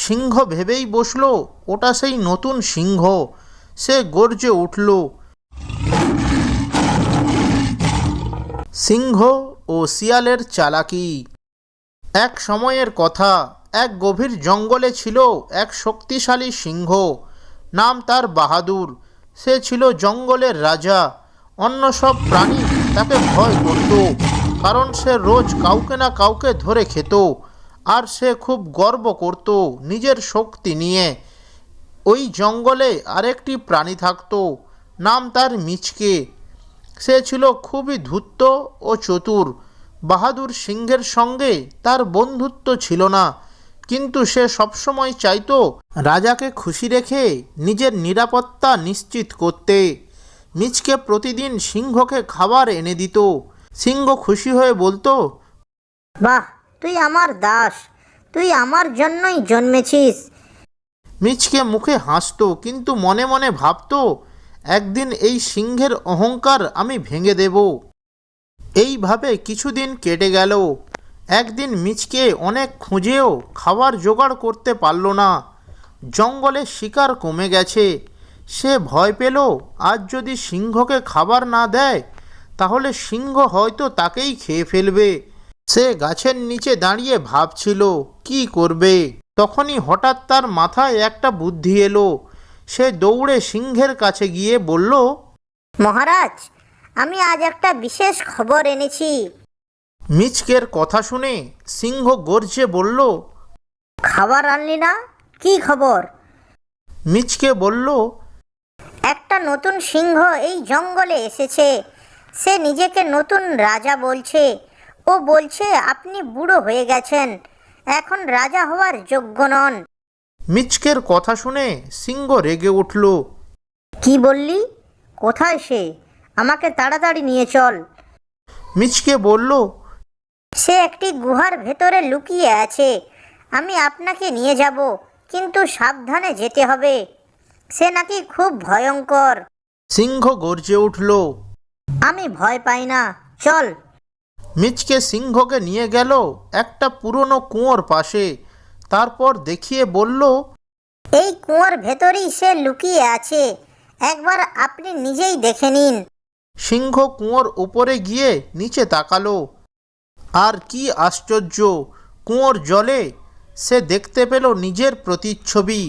সিংহ ভেবেই বসল ওটা সেই নতুন সিংহ। সে গর্জে উঠল। সিংহ ও শিয়ালের চালাকি। এক সময়ের কথা, এক গভীর জঙ্গলে ছিল এক শক্তিশালী সিংহ। নাম তার বাহাদুর। সে ছিল জঙ্গলের রাজা। অন্য সব প্রাণী তাকে ভয় করত, কারণ সে রোজ কাউকে না কাউকে ধরে খেত। আর সে খুব গর্ব করত নিজের শক্তি নিয়ে। ওই জঙ্গলে আরেকটি প্রাণী থাকত, নাম তার মিচকে। সে ছিল খুবই ধূর্ত ও চতুর। বাহাদুর সিংহের সঙ্গে তার বন্ধুত্ব ছিল না, কিন্তু সে সবসময় চাইতো রাজাকে খুশি রেখে নিজের নিরাপত্তা নিশ্চিত করতে। মিচকে প্রতিদিন সিংহকে খাবার এনে দিত। সিংহ খুশি হয়ে বলতো, বাহ, তুই আমার দাস, তুই আমার জন্যই জন্মেছিস। মিচকে মুখে হাসতো, কিন্তু মনে মনে ভাবতো, একদিন এই সিংহের অহংকার আমি ভেঙে দেব। এইভাবে কিছুদিন কেটে গেল। একদিন মিচকে অনেক খুঁজেও খাবার জোগাড় করতে পারল না। জঙ্গলে শিকার কমে গেছে। সে ভয় পেল, আজ যদি সিংহকে খাবার না দেয় তাহলে সিংহ হয়তো তাকেই খেয়ে ফেলবে। সে গাছের নিচে দাঁড়িয়ে ভাবছিল কি করবে। তখনই হঠাৎ তার মাথায় একটা বুদ্ধি এলো। সে দৌড়ে সিংহের কাছে গিয়ে বলল, মহারাজ, আমি আজ একটা বিশেষ খবর এনেছি। মিচকের কথা শুনে সিংহ গর্জে বলল, খাবার আনলি না? কি খবর? মিচকে বলল, একটা নতুন সিংহ এই জঙ্গলে এসেছে। সে নিজেকে নতুন রাজা বলছে। ও বলছে আপনি বুড়ো হয়ে গেছেন, এখন রাজা হওয়ার যোগ্য নন। মিচকের কথা শুনে সিংহ রেগে উঠল। কি বললি? কোথায় সে? আমাকে তাড়াতাড়ি নিয়ে চল। মিচকে বলল, সে একটি গুহার ভেতরে লুকিয়ে আছে। আমি আপনাকে নিয়ে যাব, কিন্তু সাবধানে যেতে হবে। সে নাকি খুব ভয়ঙ্কর। সিংহ গর্জে উঠল। আমি ভয় পাই না, চল। মিচকে সিংহকে নিয়ে গেল একটা পুরনো কুয়োর পাশে। তারপর দেখিয়ে বলল, এই কুয়োর ভেতরেই সে লুকিয়ে আছে। একবার আপনি নিজেই দেখে নিন। সিংহ কুয়োর উপরে গিয়ে নিচে তাকালো। আর কি আশ্চর্য! কুয়োর জলে সে দেখতে পেল নিজের প্রতিচ্ছবি।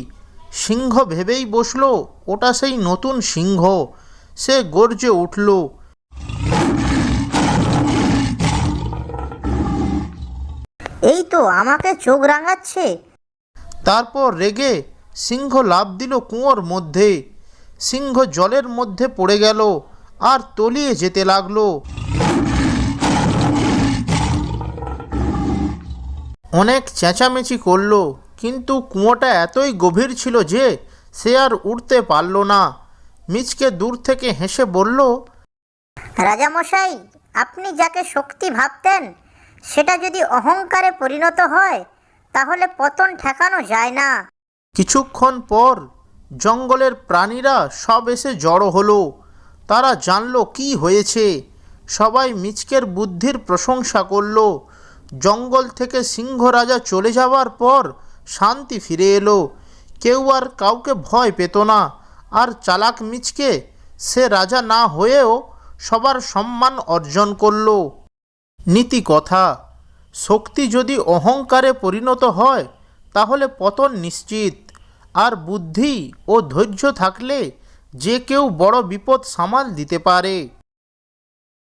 সিংহ ভেবেই বসল ওটা সেই নতুন সিংহ। সে গর্জে উঠল। এই তো আমাকে চোখ রাঙাচ্ছে। তারপর রেগে সিংহ লাফ দিল কুয়োর মধ্যে। সিংহ জলের মধ্যে পড়ে গেল আর তলিয়ে যেতে লাগলো। অনেক চেঁচামেচি করলো, কিন্তু কুয়োটা এতই গভীর ছিল যে সে আর উঠতে পারল না। মিচকে দূর থেকে হেসে বলল, রাজামশাই, আপনি যাকে শক্তি ভাবতেন সেটা যদি অহংকারে পরিণত হয় তাহলে পতন ঠেকানো যায় না। কিছুক্ষণ পর জঙ্গলের প্রাণীরা সব এসে জড়ো হলো। তারা জানল কি হয়েছে। সবাই মিচকের বুদ্ধির প্রশংসা করল। জঙ্গল থেকে সিংহ রাজা চলে যাওয়ার পর শান্তি ফিরে এলো। কেউ আর কাউকে ভয় পেত না। আর চালাক মিচকে, সে রাজা না হয়েও সবার সম্মান অর্জন করল। নীতি কথা, শক্তি যদি অহংকারে পরিণত হয় তাহলে পতন নিশ্চিত। আর বুদ্ধি ও ধৈর্য থাকলে যে কেউ বড় বিপদ সামাল দিতে পারে।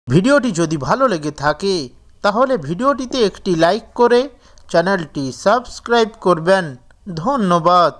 ভিডিওটি যদি ভালো লেগে থাকে তাহলে ভিডিওটিতে একটি লাইক করে চ্যানেলটি সাবস্ক্রাইব করবেন। ধন্যবাদ।